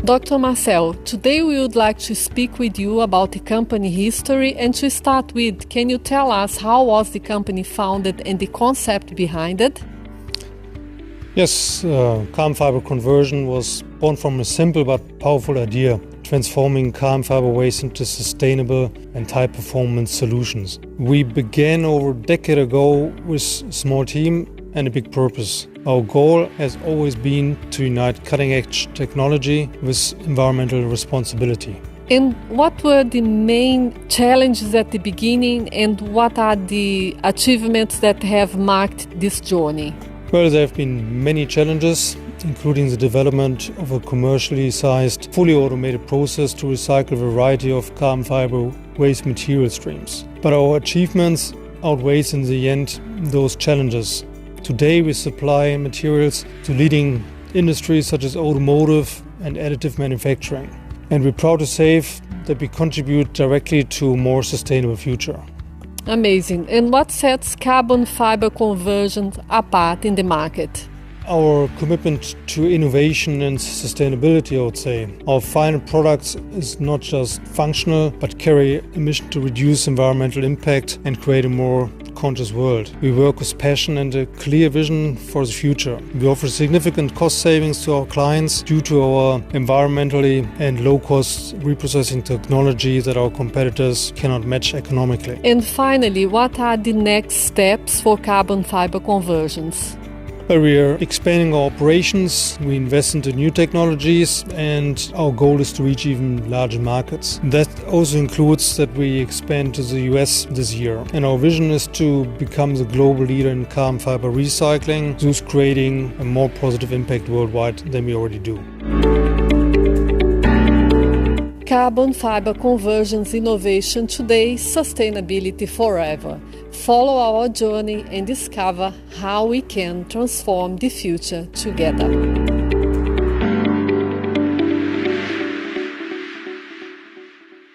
Dr. Marcel, today we would like to speak with you about the company history, and to start with, can you tell us how was the company founded and the concept behind it? Yes, carbon fiber conversion was born from a simple but powerful idea, transforming carbon fiber waste into sustainable and high-performance solutions. We began over a decade ago with a small team and a big purpose. Our goal has always been to unite cutting-edge technology with environmental responsibility. And what were the main challenges at the beginning, and what are the achievements that have marked this journey? Well, there have been many challenges, including the development of a commercially sized, fully automated process to recycle a variety of carbon fiber waste material streams. But our achievements outweigh in the end those challenges. Today we supply materials to leading industries such as automotive and additive manufacturing. And we're proud to say that we contribute directly to a more sustainable future. Amazing. And what sets carbon fiber conversions apart in the market? Our commitment to innovation and sustainability, I would say. Our final products is not just functional, but carry a mission to reduce environmental impact and create a more conscious world. We work with passion and a clear vision for the future. We offer significant cost savings to our clients due to our environmentally and low-cost reprocessing technology that our competitors cannot match economically. And finally, what are the next steps for carbon fiber conversions? We are expanding our operations, we invest into new technologies, and our goal is to reach even larger markets. That also includes that we expand to the US this year. And our vision is to become the global leader in carbon fiber recycling, thus creating a more positive impact worldwide than we already do. Carbon fiber conversions innovation today, sustainability forever. Follow our journey and discover how we can transform the future together.